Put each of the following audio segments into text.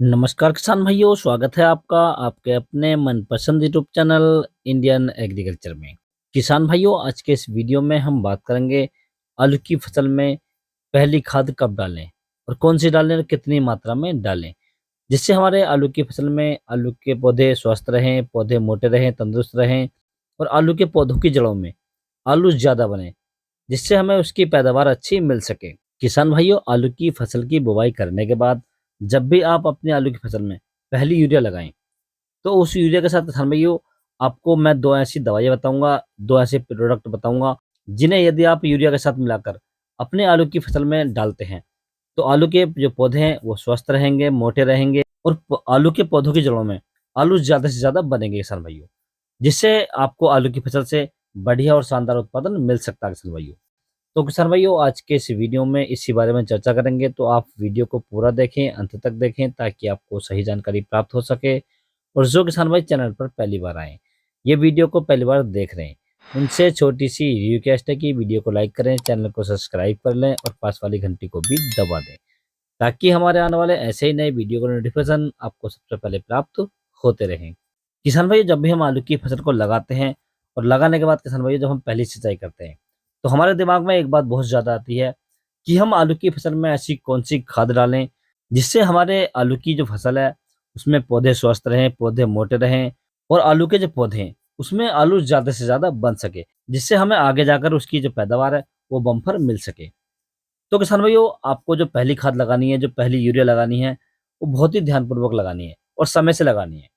नमस्कार किसान भाइयों, स्वागत है आपका आपके अपने मनपसंद यूट्यूब चैनल इंडियन एग्रीकल्चर में। किसान भाइयों, आज के इस वीडियो में हम बात करेंगे आलू की फसल में पहली खाद कब डालें और कौन सी डालें और कितनी मात्रा में डालें, जिससे हमारे आलू की फसल में आलू के पौधे स्वस्थ रहें, पौधे मोटे रहें, तंदुरुस्त रहें और आलू के पौधों की जड़ों में आलू ज़्यादा बने, जिससे हमें उसकी पैदावार अच्छी मिल सके। किसान भाइयों, आलू की फसल की बुवाई करने के बाद जब भी आप अपनी आलू की फसल में पहली यूरिया लगाएं, तो उस यूरिया के साथ किसान भाइयों आपको मैं 2 ऐसी दवाइयाँ बताऊँगा, 2 ऐसे प्रोडक्ट बताऊँगा, जिन्हें यदि आप यूरिया के साथ मिलाकर अपने आलू की फसल में डालते हैं, तो आलू के जो पौधे हैं वो स्वस्थ रहेंगे, मोटे रहेंगे और आलू के पौधों की जड़ों में आलू ज़्यादा से ज़्यादा बनेंगे किसान भाइयों, जिससे आपको आलू की फसल से बढ़िया और शानदार उत्पादन मिल सकता है किसान भाइयों। तो किसान भाइयों, आज के इस वीडियो में इसी बारे में चर्चा करेंगे, तो आप वीडियो को पूरा देखें, अंत तक देखें ताकि आपको सही जानकारी प्राप्त हो सके। और जो किसान भाई चैनल पर पहली बार आए, ये वीडियो को पहली बार देख रहे हैं, उनसे छोटी सी रिक्वेस्ट है कि वीडियो को लाइक करें, चैनल को सब्सक्राइब कर लें और पास वाली घंटी को भी दबा दें, ताकि हमारे आने वाले ऐसे ही नए वीडियो का नोटिफिकेशन आपको सबसे पहले प्राप्त होते रहें। किसान भाई, जब भी हम आलू की फसल को लगाते हैं और लगाने के बाद किसान भाई जब हम पहली सिंचाई करते हैं, तो हमारे दिमाग में एक बात बहुत ज़्यादा आती है कि हम आलू की फसल में ऐसी कौन-सी खाद डालें, जिससे हमारे आलू की जो फसल है, उसमें पौधे स्वस्थ रहें, पौधे मोटे रहें और आलू के जो पौधे हैं, उसमें आलू ज़्यादा से ज़्यादा बन सके, जिससे हमें आगे जाकर उसकी जो पैदावार है, वो बम्पर मिल सके। तो किसान भाइयों, आपको जो पहली खाद लगानी है, जो पहली यूरिया लगानी है, वो बहुत ही ध्यानपूर्वक लगानी है और समय से लगानी है।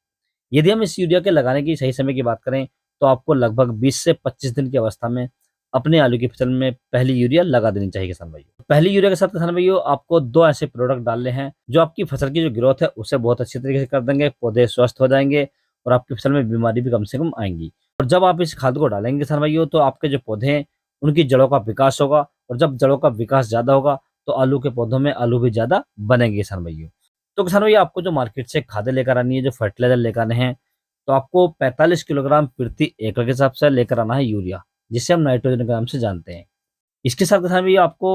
यदि हम इस यूरिया के लगाने की सही समय की बात करें, तो आपको लगभग 20 से 25 दिन की अवस्था में अपने आलू की फसल में पहली यूरिया लगा देनी चाहिए किसान भाइयों। पहली यूरिया के साथ किसान भाइयों आपको 2 ऐसे प्रोडक्ट डालने हैं, जो आपकी फसल की जो ग्रोथ है, उसे बहुत अच्छी तरीके से कर देंगे, पौधे स्वस्थ हो जाएँगे और आपकी फसल में बीमारी भी कम से कम आएँगी। और जब आप इस खाद को डालेंगे किसान भाइयों, तो आपके जो पौधे हैं, उनकी जड़ों का विकास होगा और जब जड़ों का विकास ज़्यादा होगा, तो आलू के पौधों में आलू भी ज़्यादा बनेंगे किसान भाइयों। तो किसान भैया, आपको जो मार्केट से खादें लेकर आनी है, जो फर्टिलाइज़र लेकर आने हैं, तो आपको 45 किलोग्राम प्रति एकड़ के हिसाब से लेकर आना है यूरिया, जिसे हम नाइट्रोजन के नाम से जानते हैं। इसके साथ किसान भैया आपको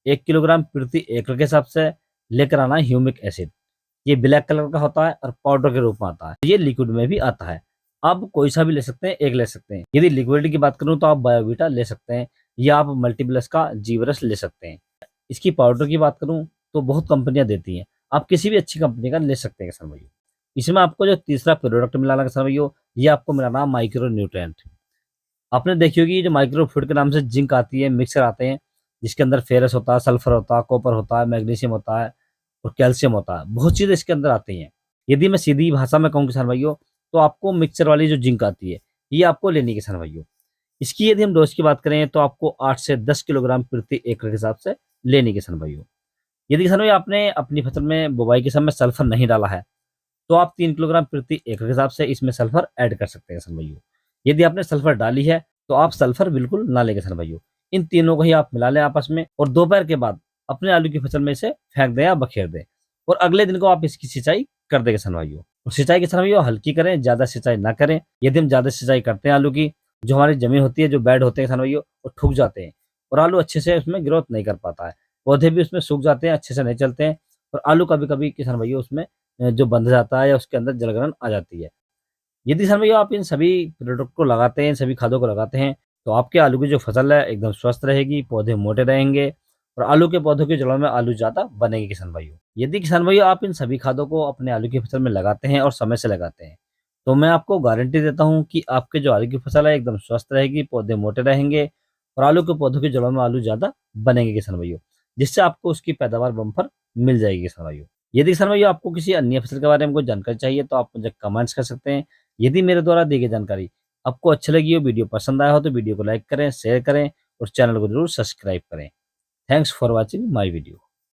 1 किलोग्राम प्रति एकड़ के हिसाब से लेकर आना है ह्यूमिक एसिड। ये ब्लैक कलर का होता है और पाउडर के रूप में आता है। ये लिक्विड में भी आता है। आप कोई सा भी ले सकते हैं, एक ले सकते हैं। यदि लिक्विड की बात करूँ तो आप बायोवीटा ले सकते हैं या आप मल्टीप्लस का जीवरस ले सकते हैं। इसकी पाउडर की बात करूँ तो बहुत कंपनियाँ देती हैं। आप किसी भी अच्छी कंपनी का ले सकते हैं किसान भाइयों। इसमें आपको जो तीसरा प्रोडक्ट मिलाना है किसान भाइयों, ये आपको मिलाना है माइक्रो न्यूट्रिएंट। आपने देखी होगी जो माइक्रो फूड के नाम से जिंक आती है, मिक्सर आते हैं, जिसके अंदर फेरस होता है, सल्फर होता है, कॉपर होता है, मैग्नीशियम होता है और कैल्शियम होता है। बहुत चीज़ें इसके अंदर आती हैं। यदि मैं सीधी भाषा में कहूँ किसान भाइयों, तो आपको मिक्सर वाली जो जिंक आती है, ये आपको लेनी है किसान भाइयों। इसकी यदि हम डोज़ की बात करें तो आपको 8 से 10 किलोग्राम प्रति एकड़ के हिसाब से लेनी है किसान भाइयों। यदि किसान भाई आपने अपनी फसल में बुवाई के समय सल्फर नहीं डाला है, तो आप 3 किलोग्राम प्रति एकड़ के हिसाब से इसमें सल्फर ऐड कर सकते हैं किसान भाइयों। यदि आपने सल्फर डाली है, तो आप सल्फर बिल्कुल ना लें किसान भाइयों। इन तीनों को ही आप मिला लें आपस में और दोपहर के बाद अपने आलू की फसल में इसे फेंक दें या बखेर दें और अगले दिन को आप इसकी सिंचाई कर दें किसान भाइयों। और सिंचाई किसान भाइयों हल्की करें, ज़्यादा सिंचाई ना करें। यदि हम ज़्यादा सिंचाई करते हैं आलू की, जो हमारी ज़मीन होती है, जो बेड होते हैं किसान भाइयों, वो ठुक जाते हैं और आलू अच्छे से उसमें ग्रोथ नहीं कर पाता है। पौधे भी उसमें सूख जाते हैं, अच्छे से नहीं चलते हैं और आलू कभी-कभी किसान भाइयों उसमें जो बंध जाता है या उसके अंदर जलग्रहण आ जाती है। यदि किसान भैया आप इन सभी प्रोडक्ट को लगाते हैं, इन सभी खादों को लगाते हैं, तो आपके आलू की जो फसल है एकदम स्वस्थ रहेगी, पौधे मोटे रहेंगे और आलू के पौधों की जड़ों में आलू ज़्यादा बनेंगे किसान भाइयों। यदि किसान भाइयों आप इन सभी खादों को अपने आलू की फसल में लगाते हैं और समय से लगाते हैं, तो मैं आपको गारंटी देता हूँ कि आपके जो आलू की फसल है एकदम स्वस्थ रहेगी, पौधे मोटे रहेंगे और आलू के पौधों की जड़ों में आलू ज़्यादा बनेंगे किसान भाइयों, जिससे आपको उसकी पैदावार बम्पर मिल जाएगी किसान भाइयों। यदि किसान भाइयों आपको किसी अन्य फसल के बारे में कोई जानकारी चाहिए, तो आप मुझे कमेंट्स कर सकते हैं। यदि मेरे द्वारा दी गई जानकारी आपको अच्छी लगी हो, वीडियो पसंद आया हो, तो वीडियो को लाइक करें, शेयर करें और चैनल को जरूर सब्सक्राइब करें। Thanks for watching my video.